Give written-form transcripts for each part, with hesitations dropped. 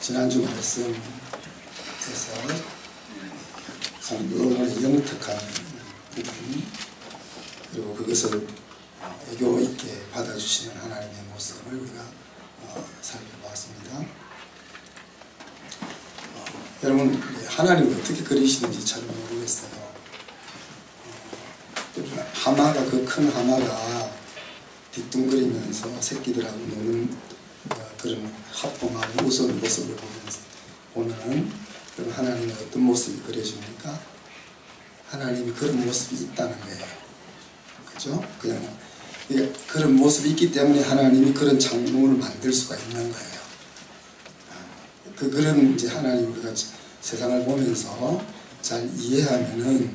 지난주 말씀에서 성경의 영특한 부분, 그리고 그것을 애교 있게 받아주시는 하나님의 모습을 우리가 살펴보았습니다. 여러분, 하나님을 어떻게 그리시는지 잘 모르겠어요. 하마가, 그 큰 하마가 뒤뚱거리면서 새끼들하고 노는 그런 하품하고 웃은 모습을 보면서 보면은 그럼 하나님의 어떤 모습이 그려집니까? 하나님이 그런 모습이 있다는 거예요. 그죠? 그냥 그런 모습이 있기 때문에 하나님이 그런 장면을 만들 수가 있는 거예요. 그런 이제 하나님, 우리가 세상을 보면서 잘 이해하면은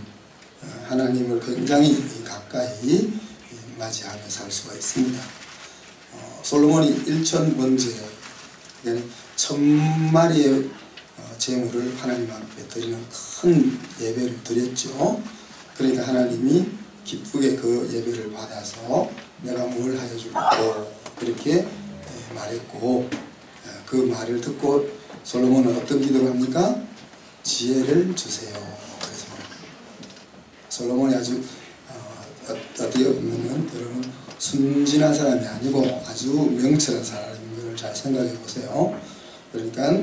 하나님을 굉장히 가까이 맞이하며 살 수가 있습니다. 솔로몬이 1000번째, 그러니까 1000마리의 제물을 하나님 앞에 드리는 큰 예배를 드렸죠. 그러니까 하나님이 기쁘게 그 예배를 받아서 내가 뭘 하여 줄고 그렇게 말했고, 그 말을 듣고 솔로몬은 어떤 기도를 합니까? 지혜를 주세요. 그래서 솔로몬이 아주 어떻게 보면 여러분 순진한 사람이 아니고 아주 명철한 사람인 것을 잘 생각해 보세요. 그러니까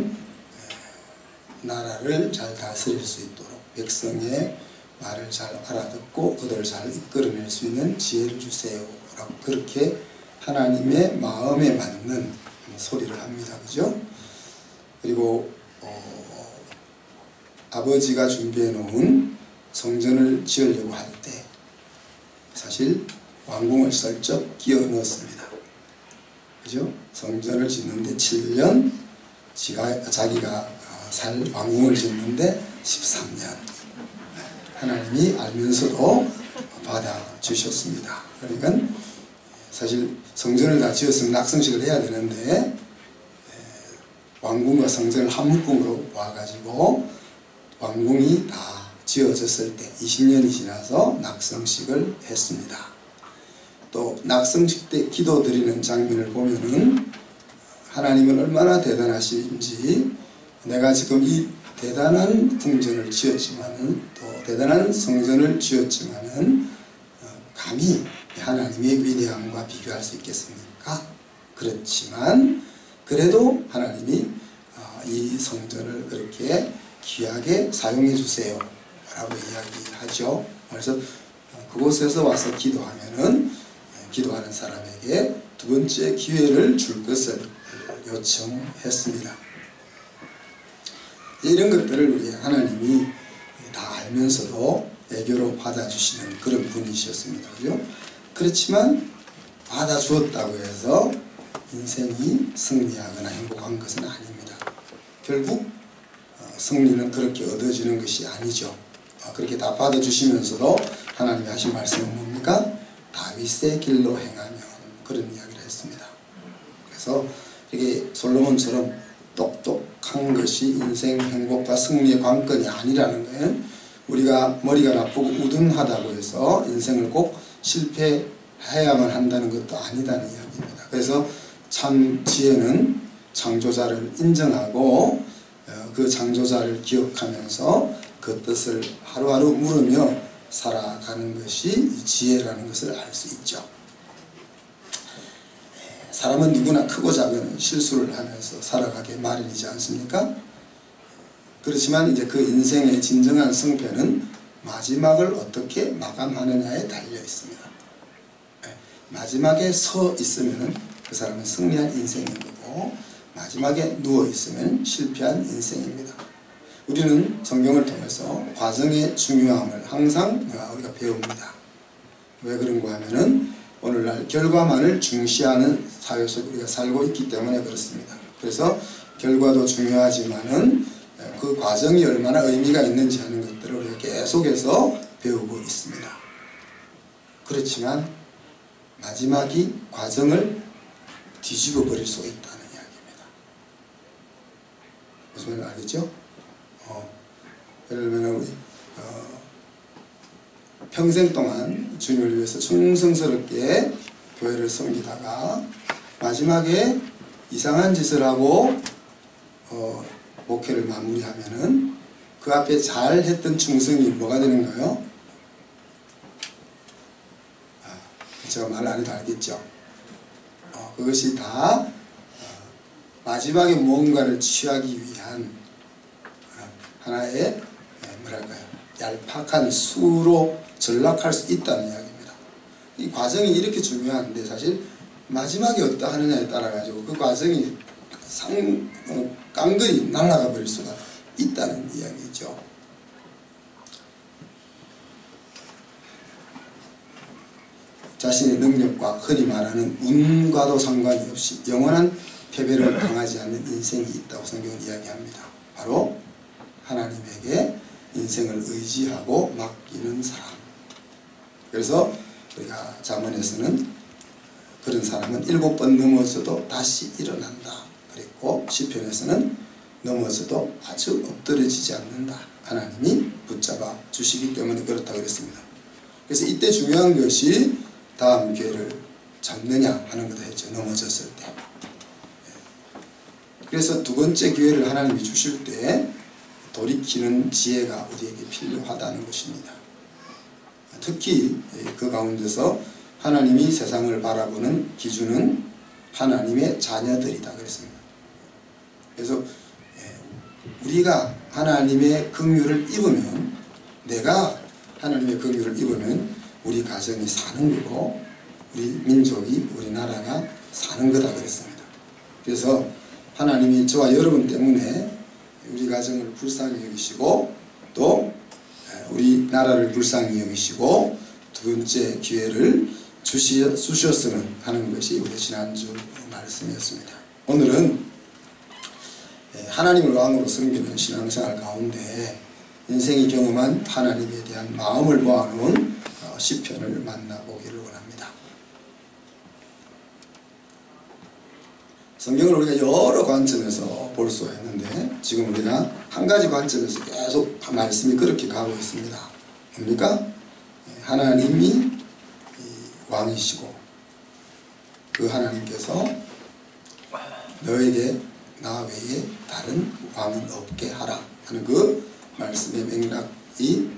나라를 잘 다스릴 수 있도록 백성의 말을 잘 알아듣고 그들을 잘 이끌어낼 수 있는 지혜를 주세요 라고 그렇게 하나님의 마음에 맞는 소리를 합니다. 그죠? 그리고 아버지가 준비해 놓은 성전을 지으려고 할 때 사실 왕궁을 슬쩍 끼워 넣었습니다. 그죠? 성전을 짓는데 7년, 자기가 살 왕궁을 짓는데 13년. 하나님이 알면서도 받아주셨습니다. 그러니까 사실 성전을 다 지었으면 낙성식을 해야 되는데 왕궁과 성전을 한 묶음으로 와가지고 왕궁이 다 지어졌을 때 20년이 지나서 낙성식을 했습니다. 또 낙성식 때 기도 드리는 장면을 보면은 하나님은 얼마나 대단하신지, 내가 지금 이 대단한 궁전을 지었지만은 또 대단한 성전을 지었지만은 감히 하나님의 위대함과 비교할 수 있겠습니까? 그렇지만 그래도 하나님이 이 성전을 그렇게 귀하게 사용해 주세요 라고 이야기하죠. 그래서 그곳에서 와서 기도하면은 기도하는 사람에게 두 번째 기회를 줄 것을 요청했습니다. 이런 것들을 우리 하나님이 다 알면서도 애교로 받아주시는 그런 분이셨습니다. 그죠? 그렇지만 받아주었다고 해서 인생이 승리하거나 행복한 것은 아닙니다. 결국 승리는 그렇게 얻어지는 것이 아니죠. 그렇게 다 받아주시면서도 하나님이 하신 말씀은 뭡니까? 다윗의 길로 행하면, 그런 이야기를 했습니다. 그래서 이게 솔로몬처럼 똑똑한 것이 인생 행복과 승리의 관건이 아니라는 거예요. 우리가 머리가 나쁘고 우둔하다고 해서 인생을 꼭 실패해야만 한다는 것도 아니다는 이야기입니다. 그래서 참 지혜는 창조자를 인정하고 그 창조자를 기억하면서 그 뜻을 하루하루 물으며 살아가는 것이 지혜라는 것을 알 수 있죠. 사람은 누구나 크고 작은 실수를 하면서 살아가게 마련이지 않습니까? 그렇지만 이제 그 인생의 진정한 승패는 마지막을 어떻게 마감하느냐에 달려 있습니다. 마지막에 서 있으면 그 사람은 승리한 인생인 거고, 마지막에 누워 있으면 실패한 인생입니다. 우리는 성경을 통해서 과정의 중요함을 항상 우리가 배웁니다. 왜 그런가 하면은 오늘날 결과만을 중시하는 사회 속에 우리가 살고 있기 때문에 그렇습니다. 그래서 결과도 중요하지만은 그 과정이 얼마나 의미가 있는지 하는 것들을 우리가 계속해서 배우고 있습니다. 그렇지만 마지막이 과정을 뒤집어 버릴 수 있다는 이야기입니다. 무슨 말인지 알겠죠? 예를 들면 우리 평생 동안 주님을 위해서 충성스럽게 교회를 섬기다가 마지막에 이상한 짓을 하고 목회를 마무리하면은 그 앞에 잘 했던 충성이 뭐가 되는가요? 제가 말 안 해도 알겠죠? 그것이 다 마지막에 무언가를 취하기 위한 하나의 뭐랄까요? 얄팍한 수로 전락할 수 있다는 이야기입니다. 이 과정이 이렇게 중요한데 사실 마지막에 어떠 하느냐에 따라 가지고 그 과정이 깡그리 날아가 버릴 수가 있다는 이야기죠. 자신의 능력과 흔히 말하는 운과도 상관이 없이 영원한 패배를 당하지 않는 인생이 있다고 성경은 이야기합니다. 바로 하나님에게 인생을 의지하고 맡기는 사람. 그래서 우리가 잠언에서는 그런 사람은 7번 넘어져도 다시 일어난다. 그랬고 시편에서는 넘어져도 아주 엎드려지지 않는다. 하나님이 붙잡아 주시기 때문에 그렇다고 그랬습니다. 그래서 이때 중요한 것이 다음 기회를 잡느냐 하는 거다 했죠. 넘어졌을 때. 그래서 두 번째 기회를 하나님이 주실 때 돌이키는 지혜가 우리에게 필요하다는 것입니다. 특히 그 가운데서 하나님이 세상을 바라보는 기준은 하나님의 자녀들이다 그랬습니다. 그래서 우리가 하나님의 긍휼을 입으면, 내가 하나님의 긍휼을 입으면 우리 가정이 사는 거고 우리 민족이, 우리나라가 사는 거다 그랬습니다. 그래서 하나님이 저와 여러분 때문에 우리 가정을 불쌍히 여기시고 또 우리 나라를 불쌍히 여기시고 두 번째 기회를 주셨으면 하는 것이 우리 지난주 말씀이었습니다. 오늘은 하나님을 왕으로 섬기는 신앙생활 가운데 인생이 경험한 하나님에 대한 마음을 모아놓은 시편을 만나보기를 원합니다. 성경을 우리가 여러 관점에서 볼 수가 있는데 지금 우리가 한 가지 관점에서 계속 말씀이 그렇게 가고 있습니다. 뭡니까? 하나님이 왕이시고 그 하나님께서 너에게 나 외에 다른 왕은 없게 하라 하는 그 말씀의 맥락이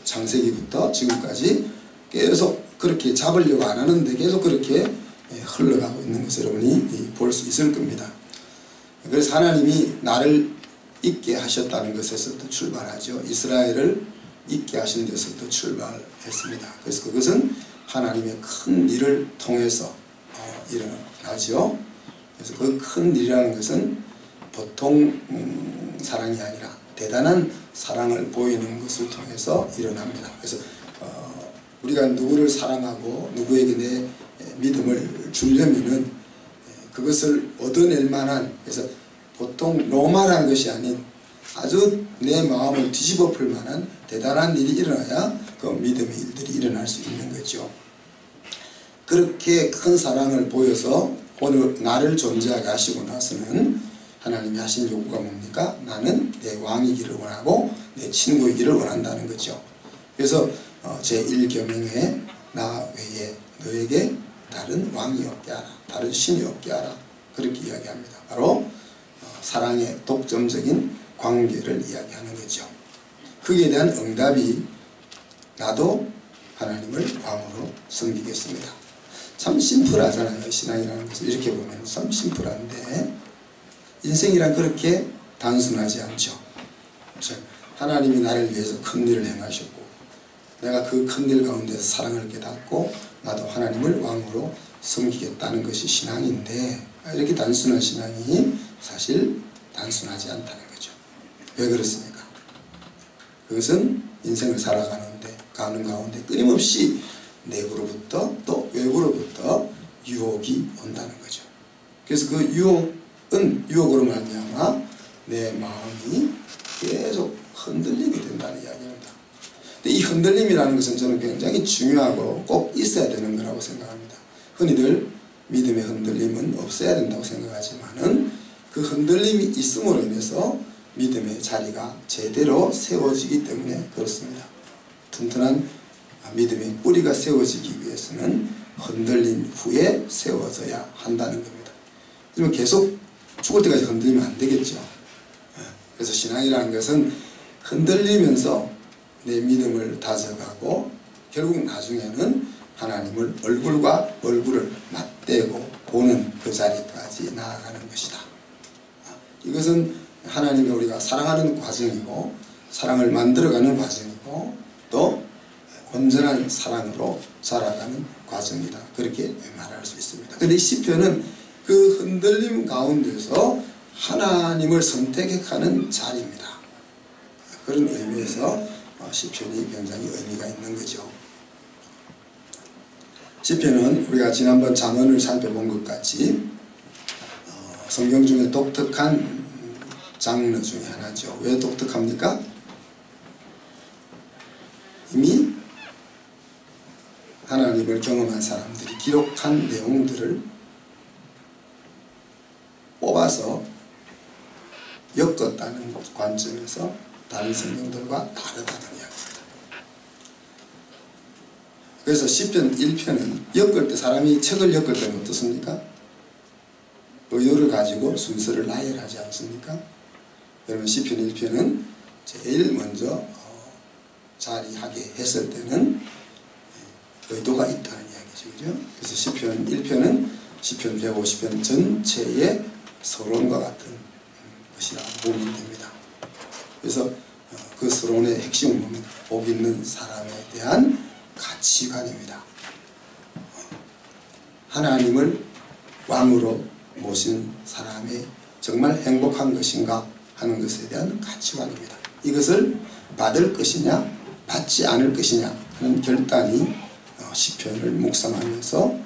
창세기부터 지금까지 계속 그렇게 잡으려고 안 하는데 계속 그렇게 흘러가고 있는 것을 여러분이 볼 수 있을 겁니다. 그래서 하나님이 나를 있게 하셨다는 것에서부터 출발하죠. 이스라엘을 있게 하신 데서부터 출발했습니다. 그래서 그것은 하나님의 큰 일을 통해서 일어나죠. 그래서 그 큰 일이라는 것은 보통 사랑이 아니라 대단한 사랑을 보이는 것을 통해서 일어납니다. 그래서 우리가 누구를 사랑하고 누구에게 내 믿음을 주려면은 그것을 얻어낼 만한, 그래서 보통 노말한 것이 아닌 아주 내 마음을 뒤집어 풀 만한 대단한 일이 일어나야 그 믿음의 일들이 일어날 수 있는 거죠. 그렇게 큰 사랑을 보여서 오늘 나를 존재하게 하시고 나서는 하나님이 하신 요구가 뭡니까? 나는 내 왕이기를 원하고 내 친구이기를 원한다는 거죠. 그래서 제1계명에 나 외에 너에게 다른 왕이 없게 하라, 다른 신이 없게 하라, 그렇게 이야기합니다. 바로 사랑의 독점적인 관계를 이야기하는 거죠. 거기에 대한 응답이 나도 하나님을 왕으로 섬기겠습니다. 참 심플하잖아요. 신앙이라는 것은 이렇게 보면 참 심플한데 인생이란 그렇게 단순하지 않죠. 하나님이 나를 위해서 큰 일을 행하셨고 내가 그 큰 일 가운데서 사랑을 깨닫고 나도 하나님을 왕으로 섬기겠다는 것이 신앙인데 이렇게 단순한 신앙이 사실 단순하지 않다는 거죠. 왜 그렇습니까? 그것은 인생을 살아가는데 가는 가운데 끊임없이 내부로부터 또 외부로부터 유혹이 온다는 거죠. 그래서 그 유혹으로 말미암아 내 마음이 계속 흔들리게 된다는 이야기입니다. 근데 이 흔들림이라는 것은 저는 굉장히 중요하고 꼭 있어야 되는 거라고 생각합니다. 흔히들 믿음의 흔들림은 없어야 된다고 생각하지만은 그 흔들림이 있음으로 인해서 믿음의 자리가 제대로 세워지기 때문에 그렇습니다. 튼튼한 믿음의 뿌리가 세워지기 위해서는 흔들림 후에 세워져야 한다는 겁니다. 그러면 계속 죽을 때까지 흔들리면 안 되겠죠. 그래서 신앙이라는 것은 흔들리면서 내 믿음을 다져가고 결국 나중에는 하나님을 얼굴과 얼굴을 맞대고 보는 그 자리까지 나아가는 것이다. 이것은 하나님이 우리가 사랑하는 과정이고 사랑을 만들어가는 과정이고 또 온전한 사랑으로 자라가는 과정이다. 그렇게 말할 수 있습니다. 그런데 이 시편은 그 흔들림 가운데서 하나님을 선택하는 자리입니다. 그런 의미에서 시편이 굉장히 의미가 있는 거죠. 시편은 우리가 지난번 잠언을 살펴본 것 같이 성경 중에 독특한 장르 중에 하나죠. 왜 독특합니까? 이미 하나님을 경험한 사람들이 기록한 내용들을 뽑아서 엮었다는 관점에서 다른 성경들과 다르다는 이야기입니다. 그래서 시편 1편은 엮을 때 사람이 책을 엮을 때는 어떻습니까? 의도를 가지고 순서를 나열하지 않습니까? 여러분 시편 1편은 제일 먼저 자리하게 했을 때는 의도가 있다는 이야기죠. 그죠? 그래서 시편 1편은 시편 150편 전체의 서론과 같은 것이라고 보면 됩니다. 그래서 그 서론의 핵심은 뭡니까? 복 있는 사람에 대한 가치관입니다. 하나님을 왕으로 모신 사람이 정말 행복한 것인가 하는 것에 대한 가치관입니다. 이것을 받을 것이냐 받지 않을 것이냐 하는 결단이 시편을 묵상하면서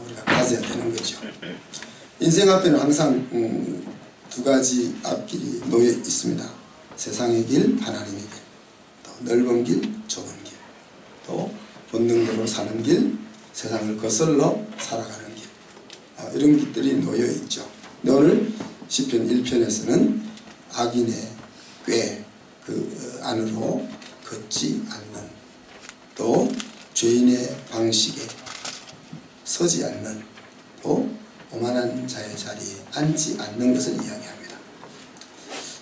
우리가 가져야 되는 거죠. 인생 앞에는 항상 두 가지 앞길이 놓여 있습니다. 세상의 길, 하나님의 길, 또 넓은 길, 좁은 길, 또 본능대로 사는 길, 세상을 거슬러 살아가는 길, 이런 길들이 놓여 있죠. 근데 오늘 시편 1편에서는 악인의 꾀 그 안으로 걷지 않는, 또 죄인의 방식에 서지 않는, 또 오만한 자의 자리에 앉지 않는 것을 이야기합니다.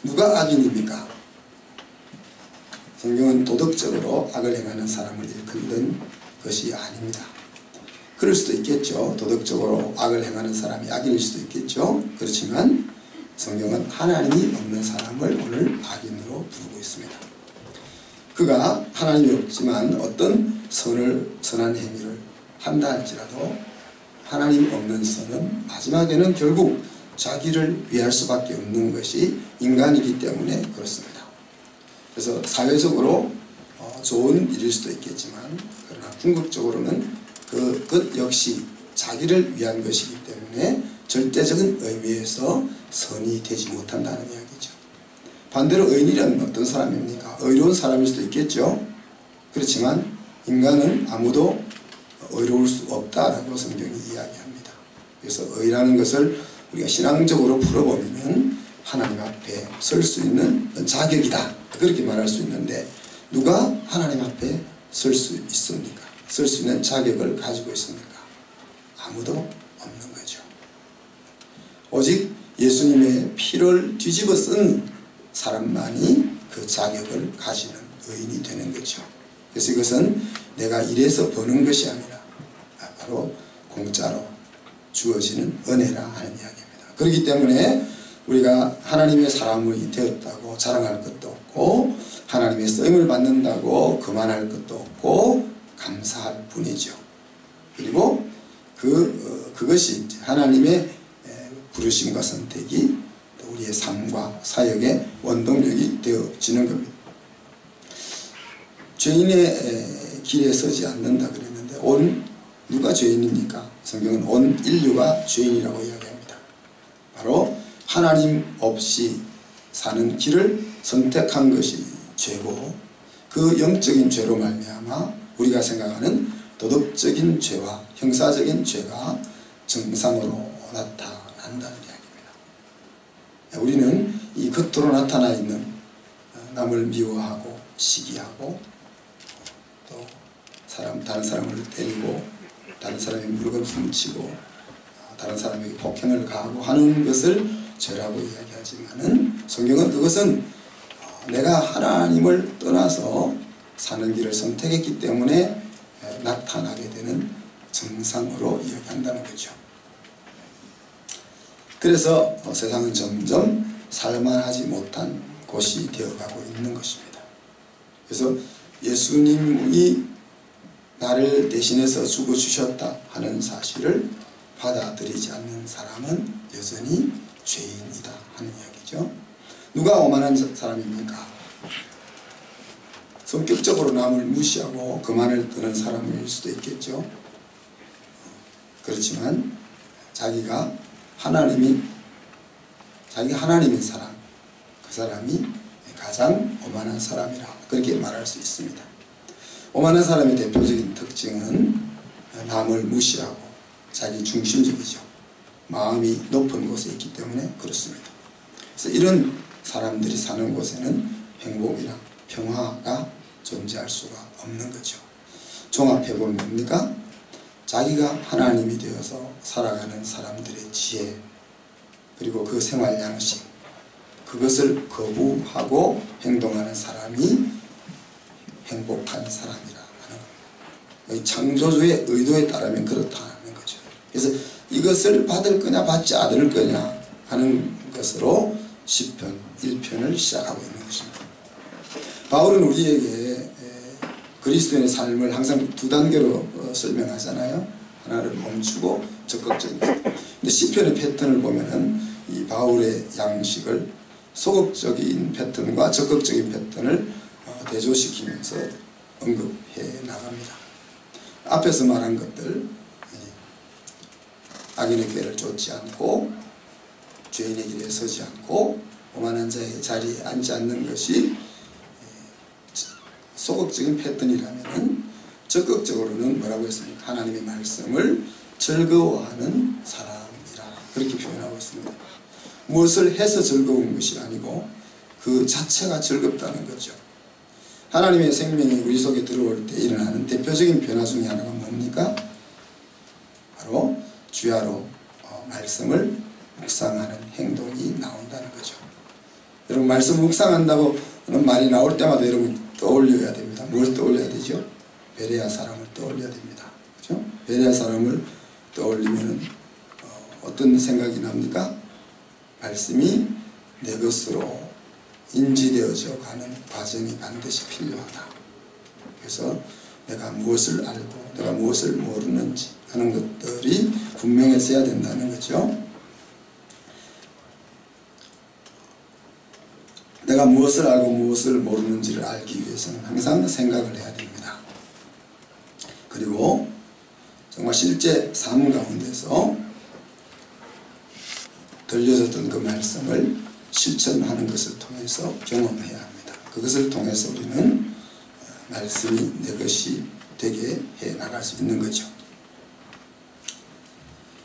누가 악인입니까? 성경은 도덕적으로 악을 행하는 사람을 일컫는 것이 아닙니다. 그럴 수도 있겠죠. 도덕적으로 악을 행하는 사람이 악인일 수도 있겠죠. 그렇지만 성경은 하나님이 없는 사람을 오늘 악인으로 부르고 있습니다. 그가 하나님이 없지만 어떤 선한 행위를 한다 할지라도 하나님 없는 선은 마지막에는 결국 자기를 위할 수밖에 없는 것이 인간이기 때문에 그렇습니다. 그래서 사회적으로 좋은 일일 수도 있겠지만 그러나 궁극적으로는 그것 역시 자기를 위한 것이기 때문에 절대적인 의미에서 선이 되지 못한다는 이야기죠. 반대로 의인이란 어떤 사람입니까? 의로운 사람일 수도 있겠죠. 그렇지만 인간은 아무도 의로울 수 없다라고 성경이 이야기합니다. 그래서 의라는 것을 우리가 신앙적으로 풀어보면 하나님 앞에 설 수 있는 자격이다, 그렇게 말할 수 있는데 누가 하나님 앞에 설 수 있습니까? 설 수 있는 자격을 가지고 있습니까? 아무도 없는 거죠. 오직 예수님의 피를 뒤집어 쓴 사람만이 그 자격을 가지는 의인이 되는 거죠. 그래서 이것은 내가 일해서 버는 것이 아니라 바로 공짜로 주어지는 은혜라 하는 이야기입니다. 그렇기 때문에 우리가 하나님의 사람이 되었다고 자랑할 것도 없고 하나님의 쓰임을 받는다고 그만할 것도 없고 감사할 뿐이죠. 그리고 그것이 하나님의 부르심과 선택이 우리의 삶과 사역의 원동력이 되어지는 겁니다. 죄인의 길에 서지 않는다 그랬는데 누가 죄인입니까? 성경은 온 인류가 죄인이라고 이야기합니다. 바로 하나님 없이 사는 길을 선택한 것이 죄고 그 영적인 죄로 말미암아 우리가 생각하는 도덕적인 죄와 형사적인 죄가 정상으로 나타난다는 이야기입니다. 우리는 이 겉으로 나타나 있는 남을 미워하고 시기하고 또 다른 사람을 때리고 다른 사람의 물건을 훔치고 다른 사람에게 폭행을 가하고 하는 것을 죄라고 이야기하지만은 성경은 그것은 내가 하나님을 떠나서 사는 길을 선택했기 때문에 나타나게 되는 증상으로 이야기한다는 거죠. 그래서 세상은 점점 살만하지 못한 곳이 되어가고 있는 것입니다. 그래서 예수님이 나를 대신해서 죽어주셨다 하는 사실을 받아들이지 않는 사람은 여전히 죄인이다 하는 이야기죠. 누가 오만한 사람입니까? 성격적으로 남을 무시하고 그만을 뜨는 사람일 수도 있겠죠. 그렇지만 자기가 하나님인 사람, 그 사람이 가장 오만한 사람이라 그렇게 말할 수 있습니다. 오만한 사람의 대표적인 특징은 남을 무시하고 자기 중심적이죠. 마음이 높은 곳에 있기 때문에 그렇습니다. 그래서 이런 사람들이 사는 곳에는 행복이나 평화가 존재할 수가 없는 거죠. 종합해보면 뭡니까? 자기가 하나님이 되어서 살아가는 사람들의 지혜, 그리고 그 생활 양식, 그것을 거부하고 행동하는 사람이 행복한 사람이라 하는 겁니다. 창조주의 의도에 따르면 그렇다는 거죠. 그래서 이것을 받을 거냐 받지 않을 거냐 하는 것으로 시편 1편을 시작하고 있는 것입니다. 바울은 우리에게 그리스도인의 삶을 항상 두 단계로 설명하잖아요. 하나를 멈추고 적극적인. 근데 시편의 패턴을 보면은 이 바울의 양식을 소극적인 패턴과 적극적인 패턴을 대조시키면서 언급해 나갑니다. 앞에서 말한 것들, 악인의 꾀를 쫓지 않고 죄인의 길에 서지 않고 오만한 자의 자리에 앉지 않는 것이 소극적인 패턴이라면 적극적으로는 뭐라고 했습니까? 하나님의 말씀을 즐거워하는 사람이라 그렇게 표현하고 있습니다. 무엇을 해서 즐거운 것이 아니고 그 자체가 즐겁다는 거죠. 하나님의 생명이 우리 속에 들어올 때 일어나는 대표적인 변화 중에 하나가 뭡니까? 바로 주야로 말씀을 묵상하는 행동이 나온다는 거죠. 여러분, 말씀 묵상한다고 하는 말이 나올 때마다 여러분 떠올려야 됩니다. 뭘 떠올려야 되죠? 베레아 사람을 떠올려야 됩니다. 그렇죠? 베레아 사람을 떠올리면 어떤 생각이 납니까? 말씀이 내 것으로 인지되어져 가는 과정이 반드시 필요하다. 그래서 내가 무엇을 알고 내가 무엇을 모르는지 하는 것들이 분명해져야 된다는 거죠. 내가 무엇을 알고 무엇을 모르는지를 알기 위해서는 항상 생각을 해야 됩니다. 그리고 정말 실제 삶 가운데서 들려졌던 그 말씀을 실천하는 것을 통해서 경험해야 합니다. 그것을 통해서 우리는 말씀이 내 것이 되게 해 나갈 수 있는 거죠.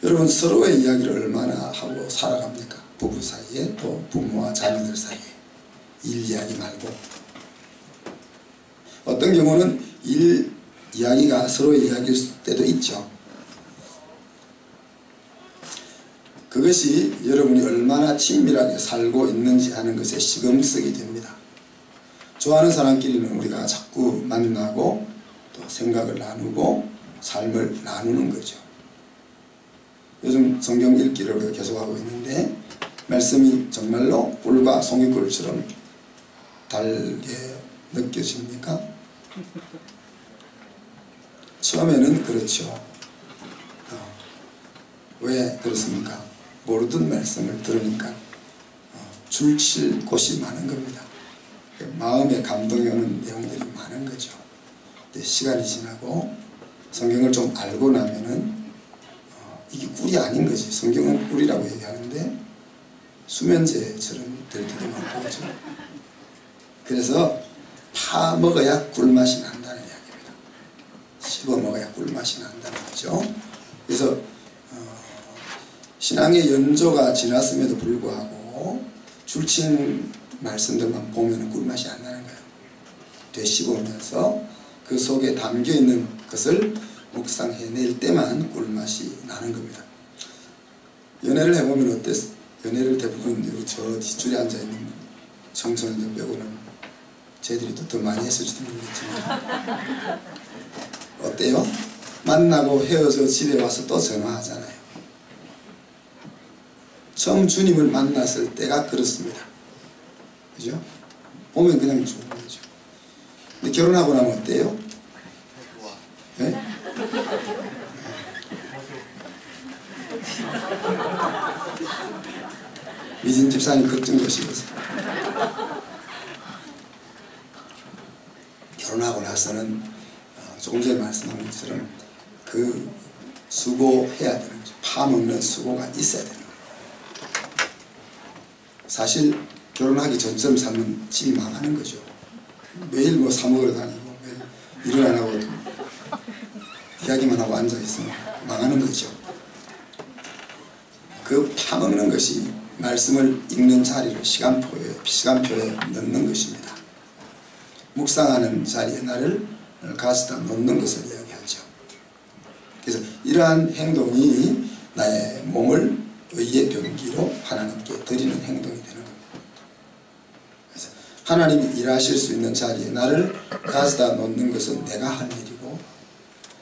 여러분, 서로의 이야기를 얼마나 하고 살아갑니까? 부부 사이에, 또 부모와 자녀들 사이에. 일 이야기 말고. 어떤 경우는 일 이야기가 서로의 이야기일 때도 있죠. 그것이 여러분이 얼마나 친밀하게 살고 있는지 하는 것에 시금석이 됩니다. 좋아하는 사람끼리는 우리가 자꾸 만나고 또 생각을 나누고 삶을 나누는 거죠. 요즘 성경 읽기를 계속하고 있는데 말씀이 정말로 꿀과 송이꿀처럼 달게 느껴집니까? 처음에는 그렇죠. 왜 그렇습니까? 모르던 말씀을 들으니까 줄칠 곳이 많은 겁니다. 마음에 감동이 오는 내용들이 많은 거죠. 근데 시간이 지나고 성경을 좀 알고 나면은 이게 꿀이 아닌 거지. 성경은 꿀이라고 얘기하는데 수면제처럼 될 때도 많고 그렇죠. 그래서 파 먹어야 꿀맛이 난다는 이야기입니다. 씹어 먹어야 꿀맛이 난다는 거죠. 그래서 신앙의 연조가 지났음에도 불구하고 줄친 말씀들만 보면 꿀맛이 안 나는 거예요. 되씹으면서 그 속에 담겨있는 것을 묵상해낼 때만 꿀맛이 나는 겁니다. 연애를 해보면 어땠어요? 연애를 대부분 저 뒷줄에 앉아있는 청소년들 빼고는 저희들이 더 많이 했을지도 모르겠지만 어때요? 만나고 헤어져 집에 와서 또 전화하잖아요. 처음 주님을 만났을 때가 그렇습니다. 그죠? 보면 그냥 좋은 거죠. 근데 결혼하고 나면 어때요? 네? 미진 집사님 걱정되시면서 결혼하고 나서는 조금 전에 말씀한 것처럼 그 수고해야 되는 거죠. 파먹는 수고가 있어야 되는 거예요. 사실 결혼하기 전처럼 살면 집이 망하는 거죠. 매일 뭐 사 먹으러 다니고 매일 일을 안 하고 이야기만 하고 앉아있으면 망하는 거죠. 그 파먹는 것이 말씀을 읽는 자리를 시간표에 넣는 것입니다. 묵상하는 자리에 나를 가져다 놓는 것을 이야기하죠. 그래서 이러한 행동이 나의 몸을 의의 병기로 하나님께 드리는 행동이 되는 겁니다. 그래서 하나님이 일하실 수 있는 자리에 나를 가져다 놓는 것은 내가 할 일이고,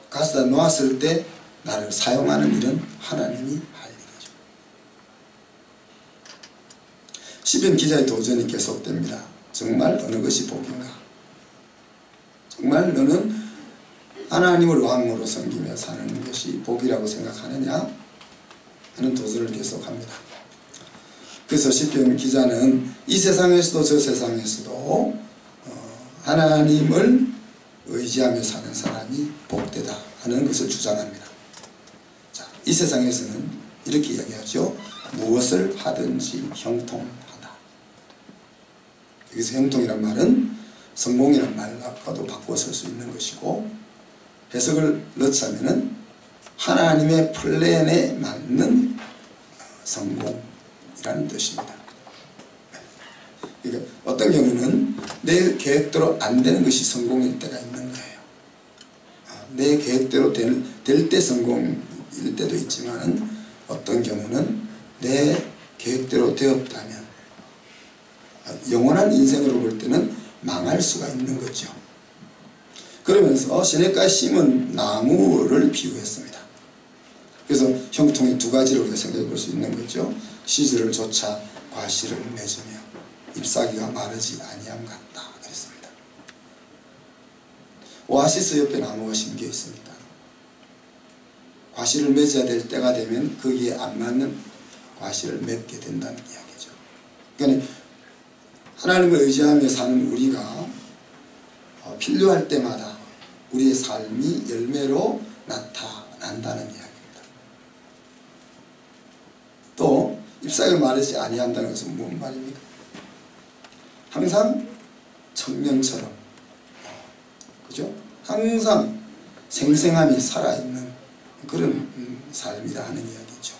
가져다 놓았을 때 나를 사용하는 일은 하나님이 할 일이죠. 시편 기자의 도전이 계속됩니다. 정말 어느 것이 복인가? 정말 너는 하나님을 왕으로 섬기며 사는 것이 복이라고 생각하느냐? 하는 도전을 계속합니다. 그래서 시편 기자는 이 세상에서도 저 세상에서도 하나님을 의지하며 사는 사람이 복되다 하는 것을 주장합니다. 자, 이 세상에서는 이렇게 이야기하죠. 무엇을 하든지 형통하다. 여기서 형통이란 말은 성공이란 말과도 바꿔 쓸 수 있는 것이고, 해석을 넣자면은 하나님의 플랜에 맞는 성공이라는 뜻입니다. 그러니까 어떤 경우는 내 계획대로 안 되는 것이 성공일 때가 있는 거예요. 내 계획대로 될 때 성공일 때도 있지만, 어떤 경우는 내 계획대로 되었다면 영원한 인생으로 볼 때는 망할 수가 있는 거죠. 그러면서 시냇가에 심은 나무를 비유했습니다. 그래서 형통이 두 가지로 우리가 생각해 볼 수 있는 거죠. 시절을 쫓아 과실을 맺으며 잎사귀가 마르지 아니함 같다 그랬습니다. 오아시스 옆에 나무가 심겨 있습니다. 과실을 맺어야 될 때가 되면 거기에 안 맞는 과실을 맺게 된다는 이야기죠. 그러니까 하나님을 의지하며 사는 우리가 필요할 때마다 우리의 삶이 열매로 나타난다는 이야기입니다. 또 잎사귀를 마르지 아니한다는 것은 무슨 말입니까? 항상 청년처럼, 그죠? 항상 생생함이 살아있는 그런 삶이다 하는 이야기죠.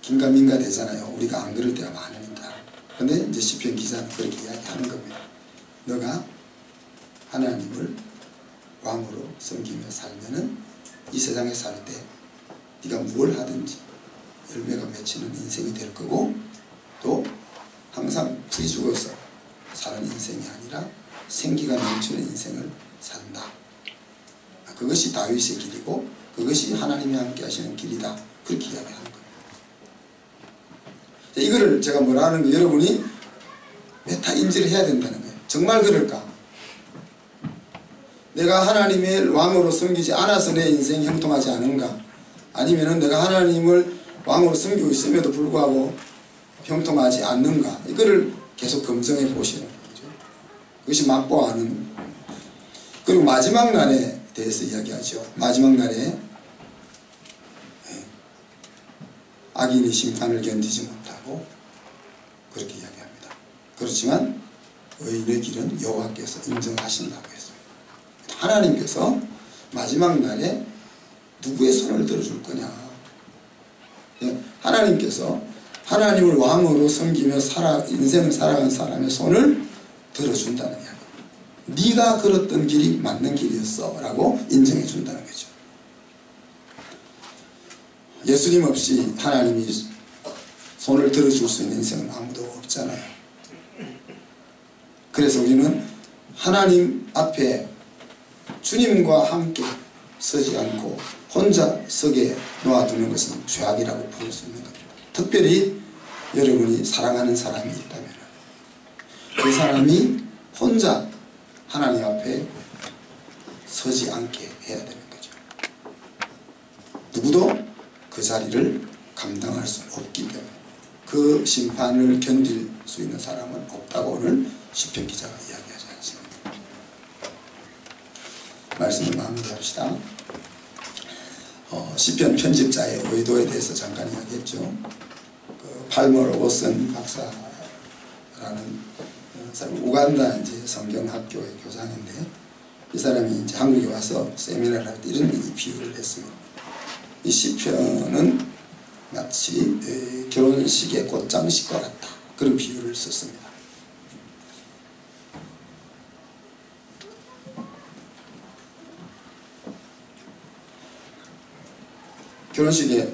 긴가민가 되잖아요. 우리가 안 그럴 때가 많으니까. 그런데 이제 시편 기자는 그렇게 이야기하는 겁니다. 너가 하나님을 왕으로 섬기며 살면은 이 세상에 살 때 네가 뭘 하든지 열매가 맺히는 인생이 될 거고, 또 항상 풀이 죽어서 사는 인생이 아니라 생기가 넘치는 인생을 산다. 그것이 다윗의 길이고 그것이 하나님이 함께 하시는 길이다. 그렇게 이야기하는 겁니다. 이거를 제가 뭐라 하는 거, 여러분이 메타 인지를 해야 된다는 거예요. 정말 그럴까? 내가 하나님의 왕으로 섬기지 않아서 내 인생이 형통하지 않은가? 아니면은 내가 하나님을 왕으로 섬기고 있음에도 불구하고 형통하지 않는가? 이거를 계속 검증해 보시는 거죠. 그것이 맛보아하는. 그리고 마지막 날에 대해서 이야기하죠. 마지막 날에 악인이 심판을 견디지 못하고 그렇게 이야기합니다. 그렇지만 의인의 길은 여호와께서 인정하신다고 했습니다. 하나님께서 마지막 날에 누구의 손을 들어줄 거냐? 하나님께서 하나님을 왕으로 섬기며 인생을 살아간 사람의 손을 들어준다는 이야기. 네가 걸었던 길이 맞는 길이었어 라고 인정해 준다는 거죠. 예수님 없이 하나님이 손을 들어줄 수 있는 인생은 아무도 없잖아요. 그래서 우리는 하나님 앞에 주님과 함께 서지 않고 혼자 서게 놓아두는 것은 죄악이라고 부를 수 있는 겁니다. 특별히 여러분이 사랑하는 사람이 있다면 그 사람이 혼자 하나님 앞에 서지 않게 해야 되는 거죠. 누구도 그 자리를 감당할 수 없기 때문에 그 심판을 견딜 수 있는 사람은 없다고 오늘 시편 기자가 이야기하지 않습니다. 말씀을 마무리합시다. 시편 편집자의 의도에 대해서 잠깐 이야기했죠. 그 팔머 로버슨 박사라는 사람, 우간다 이제 성경학교의 교장인데, 이 사람이 이제 한국에 와서 세미나를 할 때 이런 비유를 했습니다. 이 시편은 마치 결혼식의 꽃장식과 같다, 그런 비유를 썼습니다. 결혼식에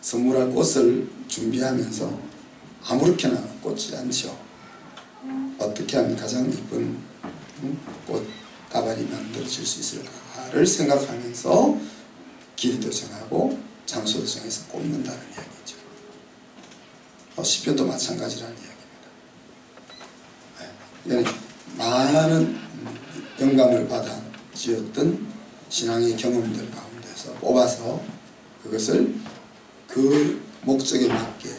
선물할 꽃을 준비하면서 아무렇게나 꽂지 않죠. 어떻게 하면 가장 예쁜 꽃다발이 만들어질 수 있을까를 생각하면서 길이도 정하고 장소도 정해서 꽂는다는 이야기죠. 시편도 마찬가지라는 이야기입니다. 많은 영감을 받아 지었던 신앙의 경험들 가운데서 뽑아서 그것을 그 목적에 맞게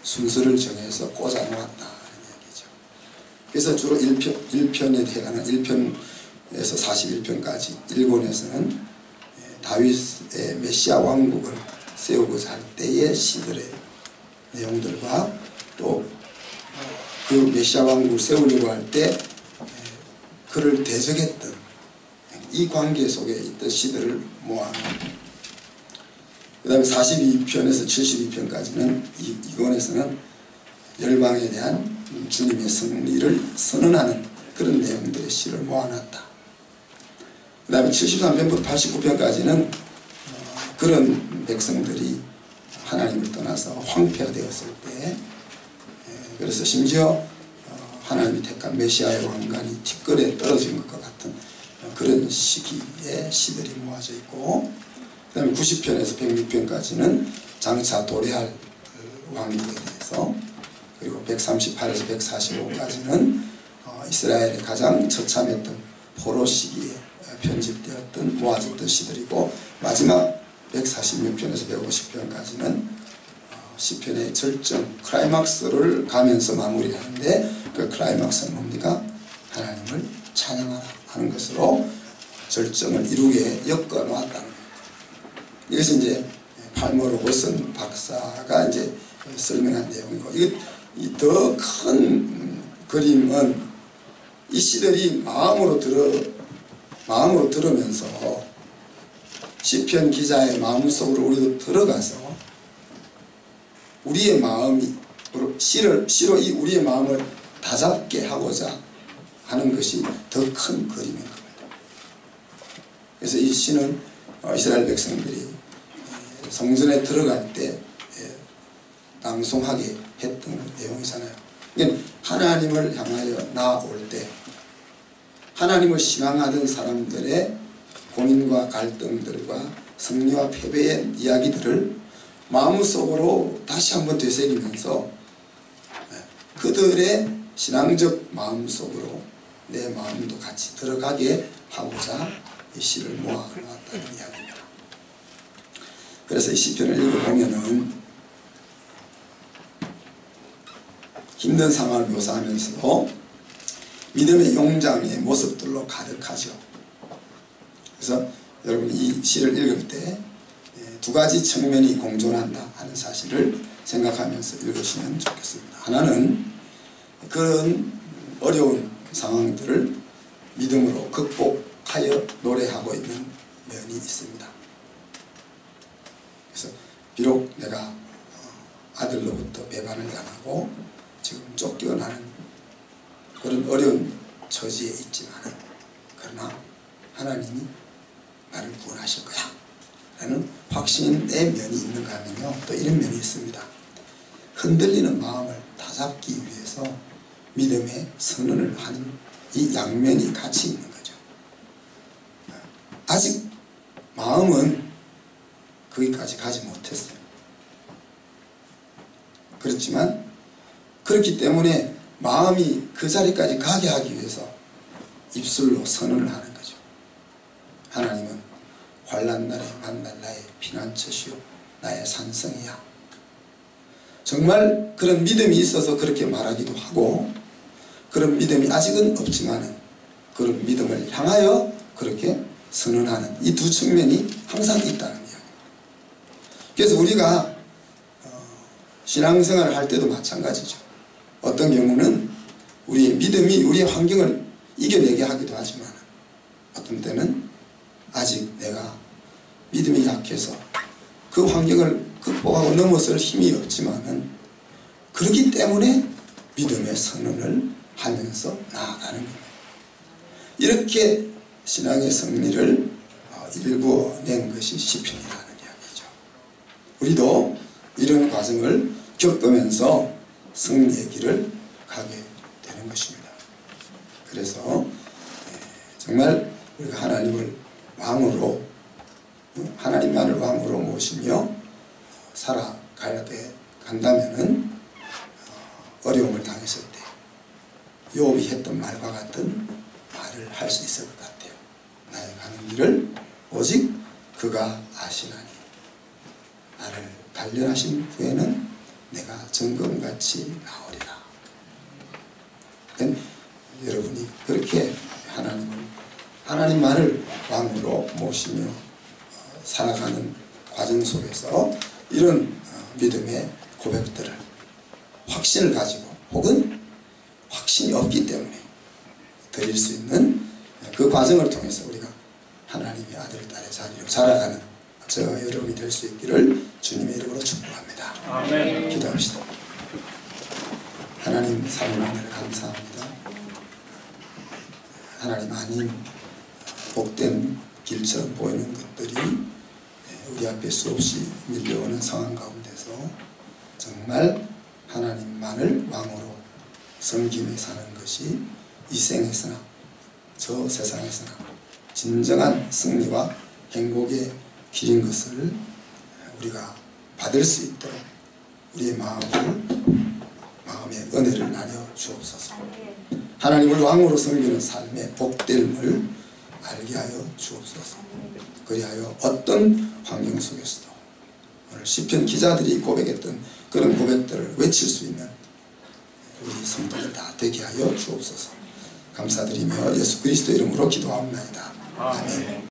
순서를 정해서 꽂아 놓았다는 얘기죠. 그래서 주로 1편에 해당하는 1편에서 41편까지 일본에서는 다윗의 메시아 왕국을 세우고자 할 때의 시들의 내용들과 또 그 메시아 왕국을 세우려고 할 때 그를 대적했던 이 관계 속에 있던 시들을 모아놓은, 그 다음에 42편에서 72편까지는 이 권에서는 열방에 대한 주님의 승리를 선언하는 그런 내용들의 시를 모아놨다. 그 다음에 73편부터 89편까지는 그런 백성들이 하나님을 떠나서 황폐화되었을 때, 그래서 심지어 하나님이 택한 메시아의 왕관이 티끌에 떨어진 것과 같은 그런 시기의 시들이 모아져 있고, 그 다음에 90편에서 106편까지는 장차 도래할 왕국에 대해서, 그리고 138에서 145까지는 이스라엘의 가장 처참했던 포로 시기에 편집되었던 모아졌던 시들이고, 마지막 146편에서 150편까지는 시편의 절정 클라이막스를 가면서 마무리하는데, 그 클라이막스는 뭡니까? 하나님을 찬양하라 하는 것으로 절정을 이루게 엮어 놓았다는 거예요. 이것이 이제 팔머 로버슨 박사가 이제 설명한 내용이고, 이 더 큰 그림은 이 시들이 마음으로 들으면서 시편 기자의 마음속으로 우리도 들어가서 우리의 마음이 시로 이 우리의 마음을 다잡게 하고자 하는 것이 더 큰 그림인 겁니다. 그래서 이 시는 이스라엘 백성들이 성전에 들어갈 때 낭송하게 했던 내용이잖아요. 그러니까 하나님을 향하여 나아올 때 하나님을 신앙하던 사람들의 고민과 갈등들과 승리와 패배의 이야기들을 마음속으로 다시 한번 되새기면서 그들의 신앙적 마음속으로 내 마음도 같이 들어가게 하고자 이 시를 모아놓았다는 이야기입니다. 그래서 이 시편을 읽어보면은 힘든 상황을 묘사하면서도 믿음의 용장의 모습들로 가득하죠. 그래서 여러분 이 시를 읽을 때 두 가지 측면이 공존한다 하는 사실을 생각하면서 읽으시면 좋겠습니다. 하나는 그런 어려운 상황들을 믿음으로 극복하여 노래하고 있는 면이 있습니다. 그래서 비록 내가 아들로부터 배반을 당하고 지금 쫓겨나는 그런 어려운 처지에 있지만, 그러나 하나님이 나를 구원하실 거야 라는 확신의 면이 있는가 하면요, 또 이런 면이 있습니다. 흔들리는 마음을 다잡기 위해서 믿음의 선언을 하는 이 양면이 같이 있는 거죠. 아직 마음은 거기까지 가지 못했어요. 그렇지만 그렇기 때문에 마음이 그 자리까지 가게 하기 위해서 입술로 선언을 하는 거죠. 하나님은 환난 날에 만날 나의 피난처시오 나의 산성이야. 정말 그런 믿음이 있어서 그렇게 말하기도 하고, 그런 믿음이 아직은 없지만은 그런 믿음을 향하여 그렇게 선언하는 이 두 측면이 항상 있다는 이야기입니다. 그래서 우리가 신앙생활을 할 때도 마찬가지죠. 어떤 경우는 우리의 믿음이 우리의 환경을 이겨내게 하기도 하지만, 어떤 때는 아직 내가 믿음이 약해서 그 환경을 극복하고 넘어설 힘이 없지만은, 그렇기 때문에 믿음의 선언을 하면서 나아가는 겁니다. 이렇게 신앙의 승리를 일구어낸 것이 시편이라는 이야기죠. 우리도 이런 과정을 겪으면서 승리의 길을 가게 되는 것입니다. 그래서 정말 우리가 하나님을 왕으로, 하나님만을 왕으로 모시며 살아가게 간다면은 어려움을 당했을 때 욥이 했던 말과 같은 말을 할 수 있을 것 같아요. 나의 가는 길을 오직 그가 아시나니 나를 단련하신 후에는 내가 정금같이 나오리라. 여러분이 그렇게 하나님만을 왕으로 모시며 살아가는 과정 속에서 이런 믿음의 고백들을 확신을 가지고, 혹은 확신이 없기 때문에 드릴 수 있는 그 과정을 통해서 우리가 하나님의 아들, 딸의 자녀로 자라가는 저 여러분이 될 수 있기를 주님의 이름으로 축복합니다. 아멘. 기도합시다. 하나님 사랑하는 하나님 감사합니다. 하나님 아닌 복된 길처럼 보이는 것들이 우리 앞에 수없이 밀려오는 상황 가운데서 정말 하나님만을 왕으로 섬기며 사는 것이 이 생에서나 저 세상에서나 진정한 승리와 행복의 길인 것을 우리가 받을 수 있도록 우리의 마음의 은혜를 나눠 주옵소서. 하나님을 왕으로 섬기는 삶의 복됨을 알게 하여 주옵소서. 그리하여 어떤 환경 속에서도 오늘 시편 기자들이 고백했던 그런 고백들을 외칠 수 있는 우리 성도들 다 되게 하여 주옵소서. 감사드리며 예수 그리스도 이름으로 기도합니다. 아멘.